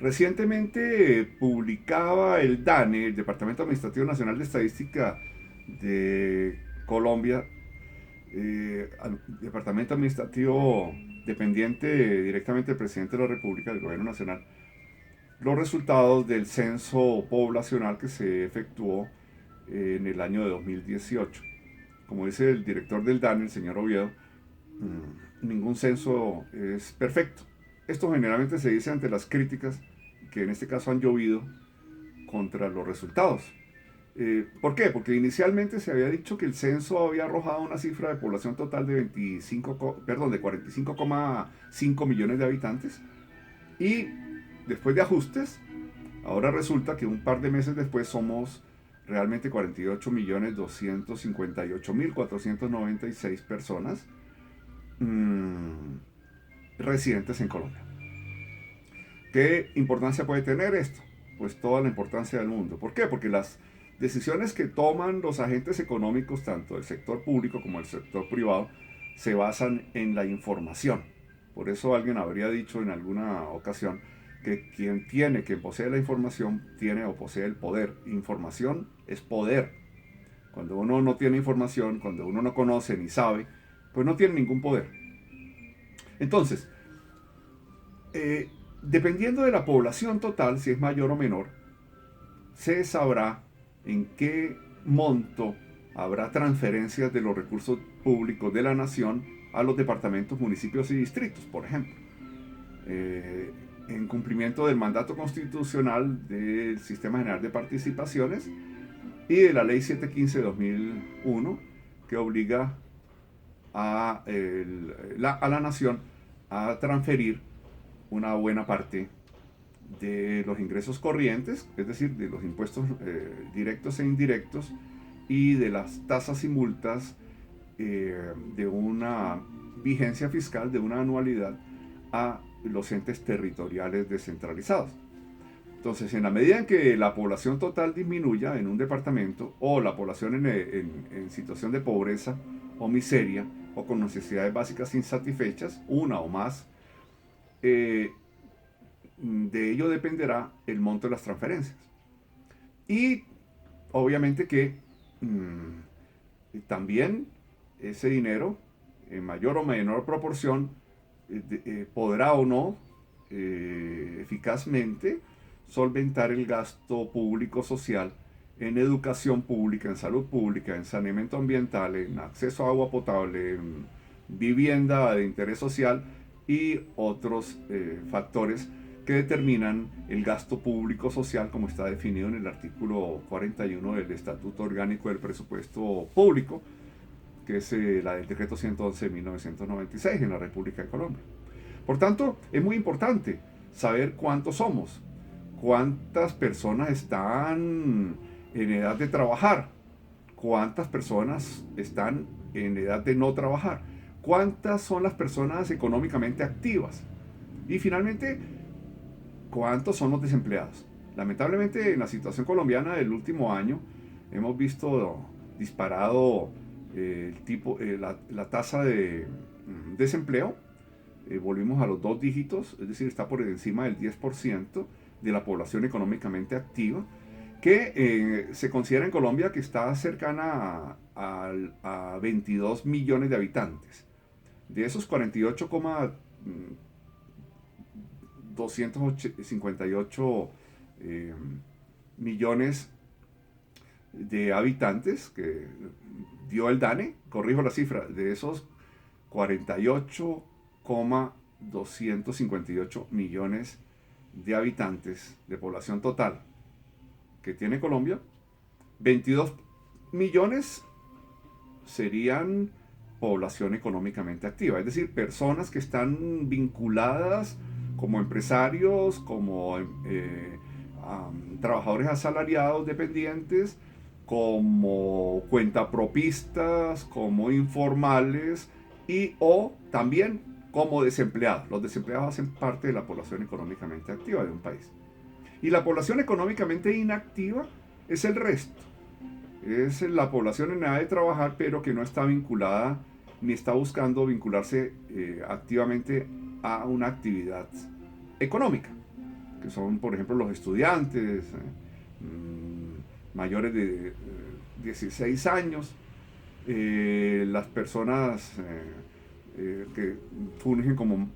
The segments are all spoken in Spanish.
Recientemente publicaba el DANE, el Departamento Administrativo Nacional de Estadística de Colombia, al Departamento Administrativo dependiente directamente del presidente de la República, del Gobierno Nacional, los resultados del censo poblacional que se efectuó en el año de 2018. Como dice el director del DANE, el señor Oviedo, ningún censo es perfecto. Esto generalmente se dice ante las críticas que en este caso han llovido contra los resultados. ¿Por qué? Porque inicialmente se había dicho que el censo había arrojado una cifra de población total de 45,5 millones de habitantes y después de ajustes, ahora resulta que un par de meses después somos realmente 48.258.496 personas mmm, residentes en Colombia. ¿Qué importancia puede tener esto? Pues toda la importancia del mundo. ¿Por qué? Porque las decisiones que toman los agentes económicos, tanto del sector público como del sector privado, se basan en la información. Por eso alguien habría dicho en alguna ocasión que quien posee la información tiene o posee el poder. Información es poder. Cuando uno no tiene información, cuando uno no conoce ni sabe, pues no tiene ningún poder. Entonces, eh, dependiendo de la población total, si es mayor o menor, se sabrá en qué monto habrá transferencias de los recursos públicos de la nación a los departamentos, municipios y distritos, por ejemplo. En cumplimiento del mandato constitucional del Sistema General de Participaciones y de la Ley 715-2001, que obliga a la nación a transferir una buena parte de los ingresos corrientes, es decir, de los impuestos directos e indirectos y de las tasas y multas de una vigencia fiscal, de una anualidad a los entes territoriales descentralizados. Entonces, en la medida en que la población total disminuya en un departamento o la población en situación de pobreza o miseria o con necesidades básicas insatisfechas, una o más, eh, de ello dependerá el monto de las transferencias. Y obviamente que también ese dinero, en mayor o menor proporción, podrá o no eficazmente solventar el gasto público social en educación pública, en salud pública, en saneamiento ambiental, en acceso a agua potable, en vivienda de interés social y otros factores que determinan el gasto público social como está definido en el artículo 41 del Estatuto Orgánico del Presupuesto Público, que es la del decreto 111 de 1996 en la República de Colombia. Por tanto, es muy importante saber cuántos somos, cuántas personas están en edad de trabajar, cuántas personas están en edad de no trabajar, cuántas son las personas económicamente activas y finalmente cuántos son los desempleados. Lamentablemente en la situación colombiana del último año hemos visto disparado la tasa de desempleo. Volvimos a los dos dígitos, es decir, está por encima del 10% de la población económicamente activa, que se considera en Colombia que está cercana a 22 millones de habitantes. De esos 48,258 millones de habitantes que dio el DANE, corrijo la cifra, de esos 48,258 millones de habitantes de población total que tiene Colombia, 22 millones serían población económicamente activa, es decir, personas que están vinculadas como empresarios, como trabajadores asalariados dependientes, como cuentapropistas, como informales y o también como desempleados. Los desempleados hacen parte de la población económicamente activa de un país. Y la población económicamente inactiva es el resto. Es la población en edad de trabajar, pero que no está vinculada ni está buscando vincularse activamente a una actividad económica. que son, por ejemplo, los estudiantes mayores de 16 años, las personas que fungen como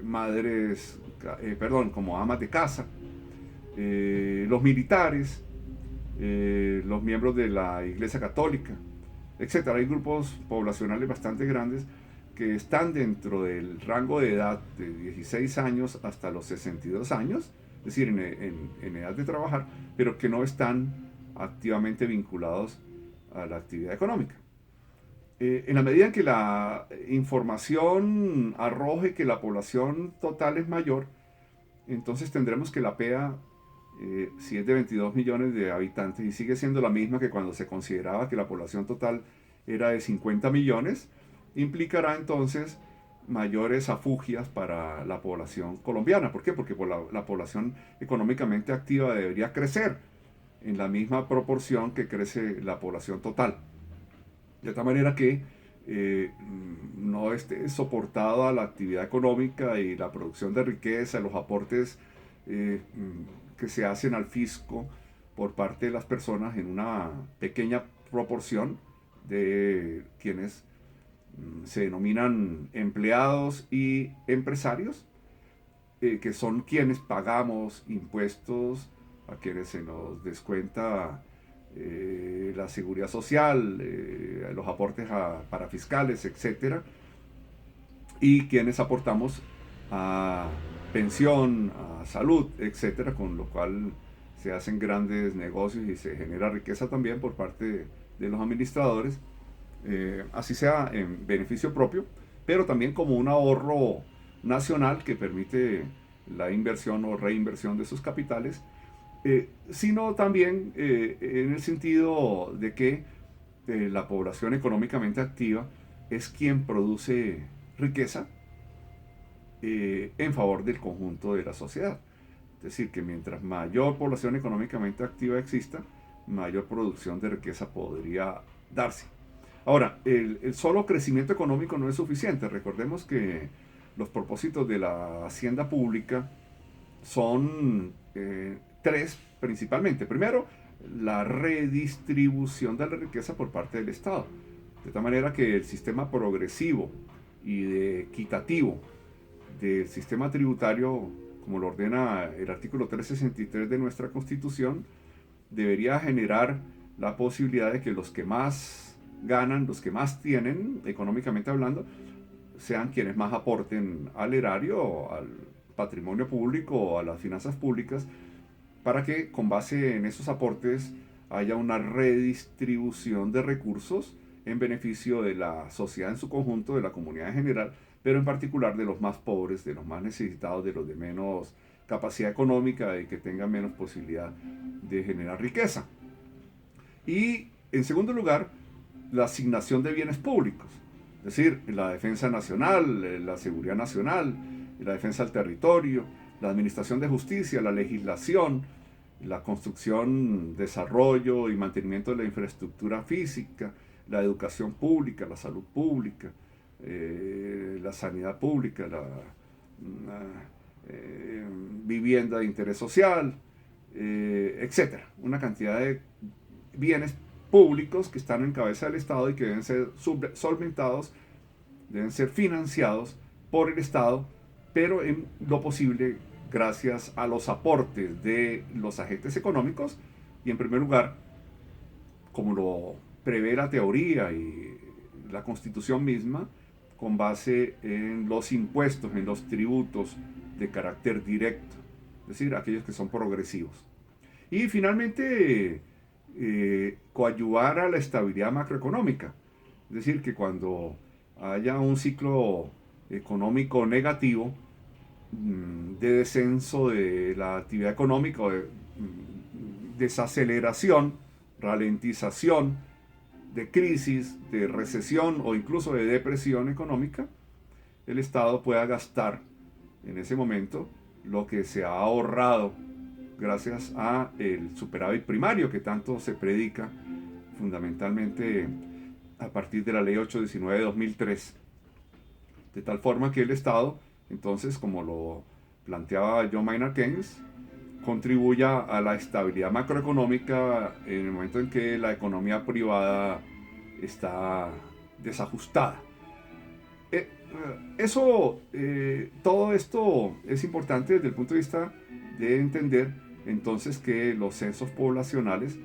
madres, como amas de casa, los militares, los miembros de la Iglesia Católica, etcétera. Hay grupos poblacionales bastante grandes que están dentro del rango de edad de 16 años hasta los 62 años, es decir, en edad de trabajar, pero que no están activamente vinculados a la actividad económica. En la medida en que la información arroje que la población total es mayor, entonces tendremos que la PEA, si es de 22 millones de habitantes y sigue siendo la misma que cuando se consideraba que la población total era de 50 millones, implicará entonces mayores afugias para la población colombiana. ¿Por qué? Porque la población económicamente activa debería crecer en la misma proporción que crece la población total. De tal manera que no esté soportada la actividad económica y la producción de riqueza, los aportes que se hacen al fisco por parte de las personas en una pequeña proporción de quienes se denominan empleados y empresarios, que son quienes pagamos impuestos, a quienes se nos descuenta la seguridad social, los aportes para fiscales, etcétera, y quienes aportamos a pensión, a salud, etcétera, con lo cual se hacen grandes negocios y se genera riqueza también por parte de los administradores, así sea en beneficio propio, pero también como un ahorro nacional que permite la inversión o reinversión de sus capitales, sino también en el sentido de que la población económicamente activa es quien produce riqueza en favor del conjunto de la sociedad. Es decir, que mientras mayor población económicamente activa exista, mayor producción de riqueza podría darse. Ahora, el solo crecimiento económico no es suficiente. Recordemos que los propósitos de la hacienda pública son tres principalmente. Primero, la redistribución de la riqueza por parte del Estado. De tal manera que el sistema progresivo y equitativo del sistema tributario, como lo ordena el artículo 363 de nuestra Constitución, debería generar la posibilidad de que los que más ganan, los que más tienen, económicamente hablando, sean quienes más aporten al erario, al patrimonio público, a las finanzas públicas, para que con base en esos aportes haya una redistribución de recursos en beneficio de la sociedad en su conjunto, de la comunidad en general, pero en particular de los más pobres, de los más necesitados, de los de menos capacidad económica y que tengan menos posibilidad de generar riqueza. Y en segundo lugar, la asignación de bienes públicos, es decir, la defensa nacional, la seguridad nacional, la defensa del territorio, la administración de justicia, la legislación, la construcción, desarrollo y mantenimiento de la infraestructura física, la educación pública, la salud pública, la sanidad pública, la vivienda de interés social, etcétera. Una cantidad de bienes públicos que están en cabeza del Estado y que deben ser solventados, deben ser financiados por el Estado, pero en lo posible gracias a los aportes de los agentes económicos y en primer lugar, como lo prevé la teoría y la Constitución misma, con base en los impuestos, en los tributos de carácter directo, es decir, aquellos que son progresivos. Y finalmente, coadyuvar a la estabilidad macroeconómica, es decir, que cuando haya un ciclo económico negativo, de descenso de la actividad económica, o de desaceleración, ralentización, de crisis, de recesión o incluso de depresión económica, el Estado pueda gastar en ese momento lo que se ha ahorrado gracias a el superávit primario que tanto se predica fundamentalmente a partir de la ley 819 de 2003, de tal forma que el Estado, entonces, como lo planteaba John Maynard Keynes, contribuya a la estabilidad macroeconómica en el momento en que la economía privada está desajustada. Todo esto es importante desde el punto de vista de entender entonces que los censos poblacionales,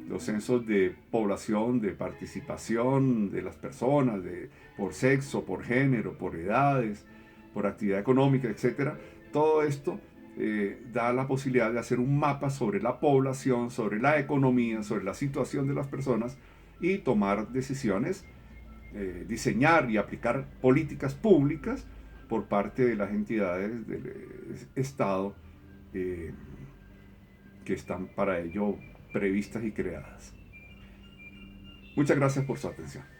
los censos de población, de participación de las personas, por sexo, por género, por edades, por actividad económica, etcétera, todo esto da la posibilidad de hacer un mapa sobre la población, sobre la economía, sobre la situación de las personas y tomar decisiones, diseñar y aplicar políticas públicas por parte de las entidades del Estado eh, que están para ello previstas y creadas. Muchas gracias por su atención.